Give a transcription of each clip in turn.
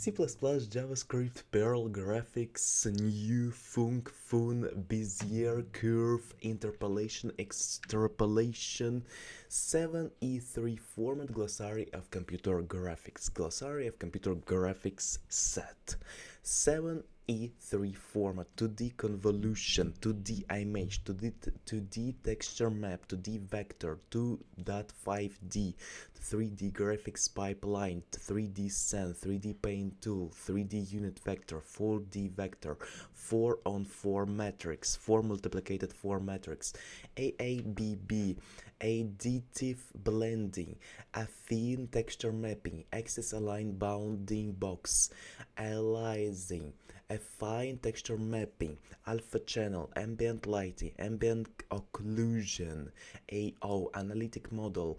C++, JavaScript, Perl, graphics, new, func, fun, Bezier, curve, interpolation, extrapolation, 7E3 format, glossary of computer graphics, glossary of computer graphics set, 7E3 format, 2D convolution, 2D image, 2D texture map, 2D vector, 2.5D, 3D graphics pipeline, 3D send, 3D paint tool, 3D unit vector, 4D vector, 4 on 4 matrix, 4 multiplicated 4 matrix, AABB, additive blending, affine texture mapping, axis aligned bounding box, aliasing, affine texture mapping, alpha channel, ambient lighting, ambient occlusion, AO, analytic model,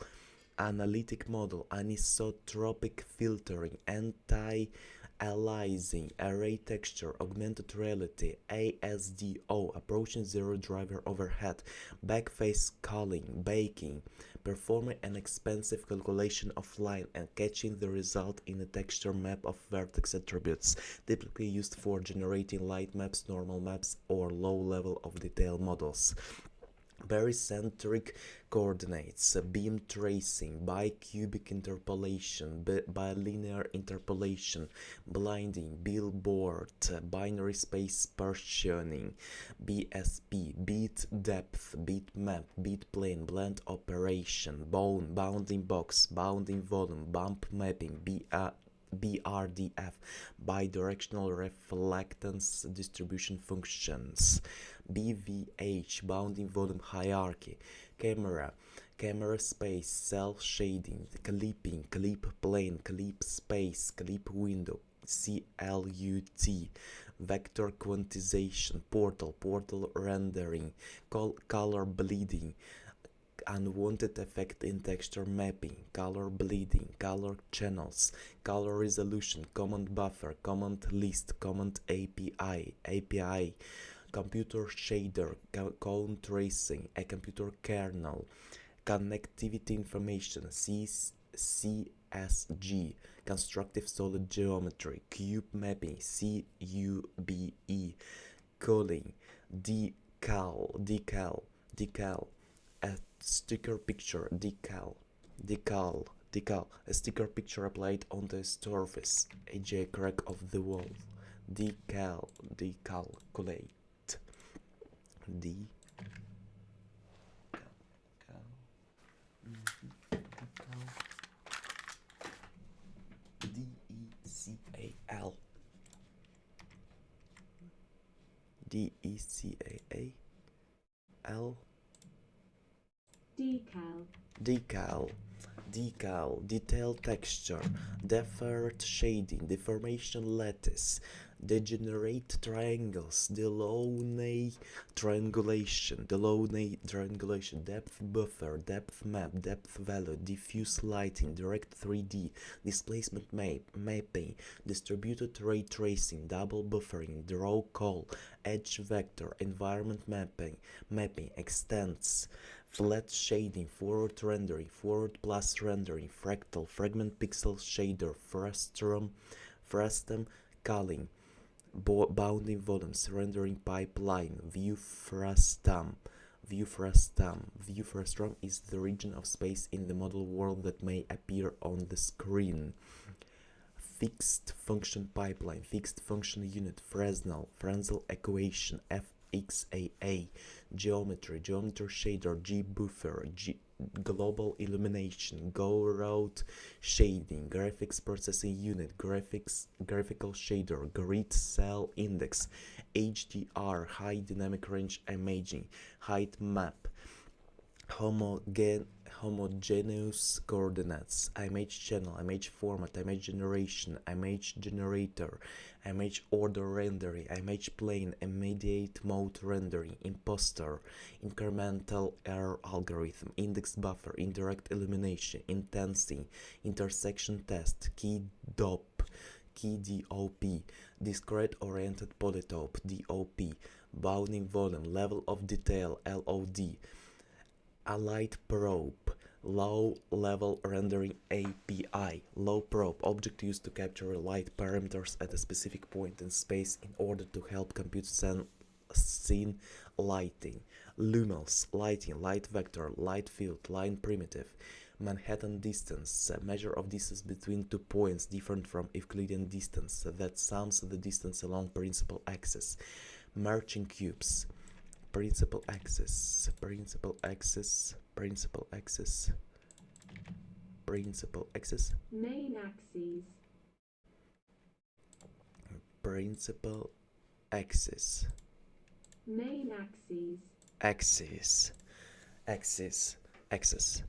anisotropic filtering, anti-aliasing, array texture, augmented reality, ASDO, approaching zero driver overhead, backface culling, baking, performing an expensive calculation offline and catching the result in a texture map of vertex attributes, typically used for generating light maps, normal maps, or low level of detail models. Barycentric coordinates, beam tracing, bicubic interpolation, bilinear interpolation, blinding, billboard, binary space partitioning, BSP, bit depth, bit map, bit plane, blend operation, bounding box, bounding volume, bump mapping, BRDF, bidirectional reflectance distribution functions, BVH, bounding volume hierarchy, camera space, cell shading, clipping, clip plane, clip space, clip window, CLUT, vector quantization, portal rendering, color bleeding, unwanted effect in texture mapping, color bleeding, color channels, color resolution, command buffer, command list, command API, computer shader, cone tracing, a computer kernel, connectivity information, CSG, constructive solid geometry, cube mapping, CUBE, culling, decal, a sticker picture, decal, a sticker picture applied on the surface, AJ crack of the wall, decalculate, DECAL, DECAL, decal, detail texture, deferred shading, deformation lattice, degenerate triangles, Delaunay triangulation, depth buffer, depth map, depth value, diffuse lighting, direct 3D, displacement mapping, distributed ray tracing, double buffering, draw call, edge vector, environment mapping, extents, flat shading, forward rendering, forward plus rendering, fractal, fragment pixel shader, frustum culling, bounding volumes, rendering pipeline, view frustum is the region of space in the model world that may appear on the screen. Fixed function pipeline, fixed function unit, Fresnel equation, FXAA, geometry shader, G-buffer, global illumination, go-route shading, graphics processing unit, graphical shader, grid cell index, HDR, high dynamic range imaging, height map, homogeneous coordinates, image channel, image format, image generation, image generator, image order rendering, image plane, immediate mode rendering, imposter, incremental error algorithm, index buffer, indirect illumination, intensity, intersection test, key DOP, discrete oriented polytope, DOP, bounding volume, level of detail, LOD, allied probe, Low-level rendering API. Low probe, object used to capture light parameters at a specific point in space in order to help compute scene lighting. Lumos, lighting, light vector, light field, line primitive. Manhattan distance, a measure of distance between 2 points different from Euclidean distance that sums the distance along principal axis. Marching cubes, principal axis, principal axis, principal axis, principal axis, main axes, principal axis, main axes, axis, axis, axis.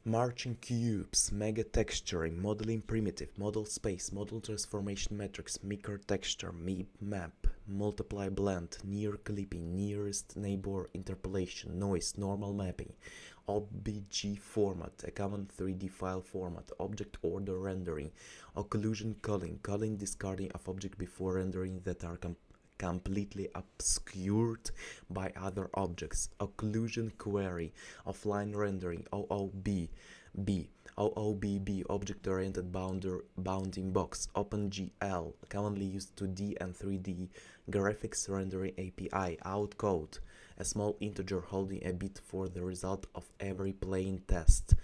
Marching cubes, mega texturing, modeling primitive, model space, model transformation matrix, meeker texture, map, multiply blend, near clipping, nearest neighbor interpolation, noise, normal mapping, OBJ format, a common 3D file format, object order rendering, occlusion culling discarding of object before rendering that are completely obscured by other objects, occlusion query, offline rendering, OOBB, object-oriented bounding box, OpenGL, commonly used 2D and 3D graphics rendering API, outcode, a small integer holding a bit for the result of every plane test,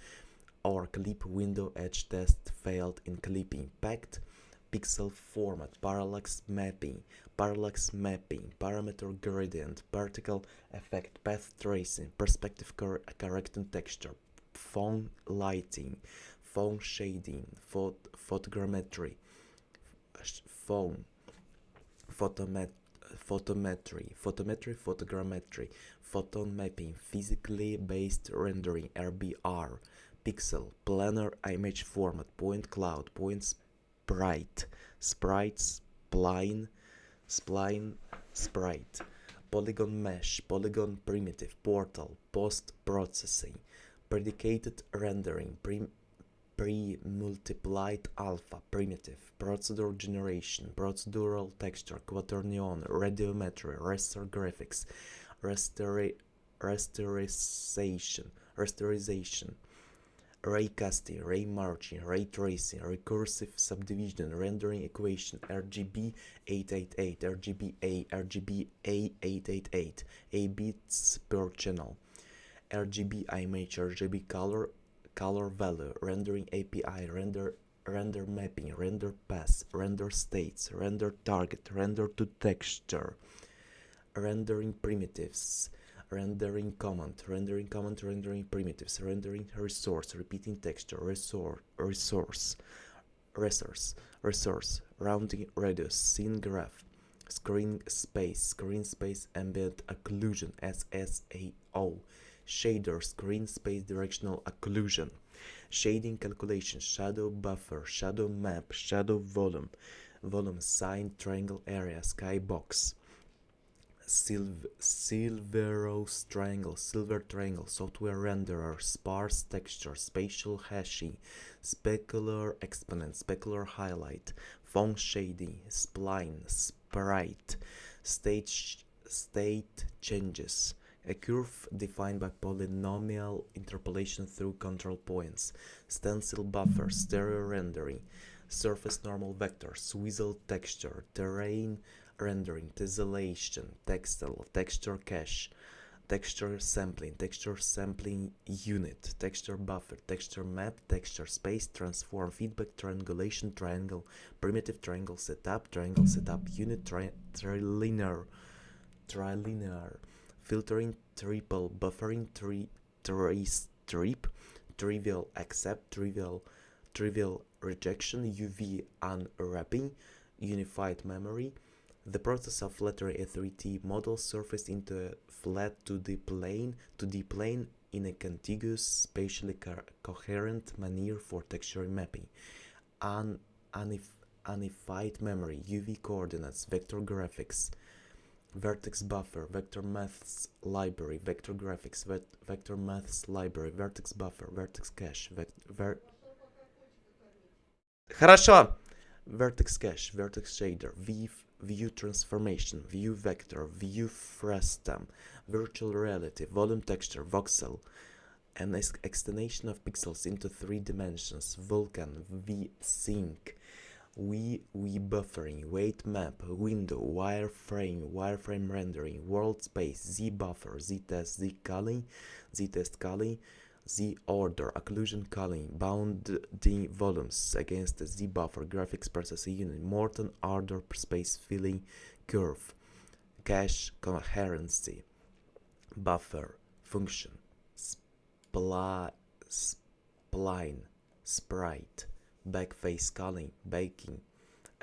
or clip window edge test failed in clipping, packed pixel format, parallax mapping, parameter gradient, particle effect, path tracing, perspective correcting texture, phone lighting, phone shading, photogrammetry, phone, photogrammetry, photon mapping, physically based rendering, RBR, pixel, planar image format, point cloud, point sprite, spline, sprite, polygon mesh, polygon primitive, portal, post-processing, predicated rendering, pre-multiplied alpha, primitive, procedure generation, procedural texture, quaternion, radiometry, raster graphics, rasterization, ray casting, ray marching, ray tracing, recursive subdivision, rendering equation, RGB 888, RGB A888, A bits per channel, RGB image, RGB color value, rendering API, render mapping, render path, render states, render target, render to texture, rendering primitives, rendering comment, rendering primitives, rendering resource, repeating texture, resource, rounding radius, scene graph, screen space, ambient occlusion, SSAO, shader, screen space directional occlusion, shading calculation, shadow buffer, shadow map, shadow volume, sign, triangle area, skybox, silver triangle, software renderer, sparse texture, spatial hashing, specular exponent, specular highlight, phone shading, spline, sprite, state changes, a curve defined by polynomial interpolation through control points, stencil buffer, stereo rendering, surface normal vector, swizzle texture, terrain rendering, tessellation, textile, texture cache, texture sampling unit, texture buffer, texture map, texture space, transform, feedback, triangulation, triangle, primitive triangle setup, unit, trilinear, filtering, triple, buffering, strip, trivial accept, trivial rejection, UV unwrapping, unified memory, the process of flattering a 3D model surface into a flat 2D plane in a contiguous, spatially coherent manner for texture mapping. Unified memory, UV coordinates, vector graphics, vertex buffer, vector maths library, vector graphics, vector maths library, vertex buffer, vertex cache, Хорошо! Vertex cache, vertex shader, view transformation, view vector, view frustum, virtual reality, volume texture, voxel, an extension of pixels into 3 dimensions, Vulkan, VSync, buffering, weight map, window, wireframe rendering, world space, zbuffer, ztest, ztest calling, zorder, occlusion calling, bounding volumes against the zbuffer, graphics processing unit, Morton order space filling curve, cache coherency, buffer, function, spline, sprite, backface calling, baking,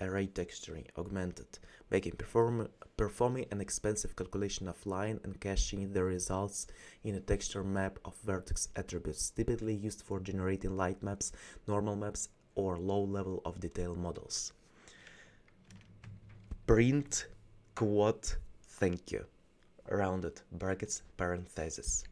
array texturing, augmented, performing an expensive calculation of line and caching the results in a texture map of vertex attributes, typically used for generating light maps, normal maps, or low level of detail models. Print quote thank you, rounded brackets parentheses.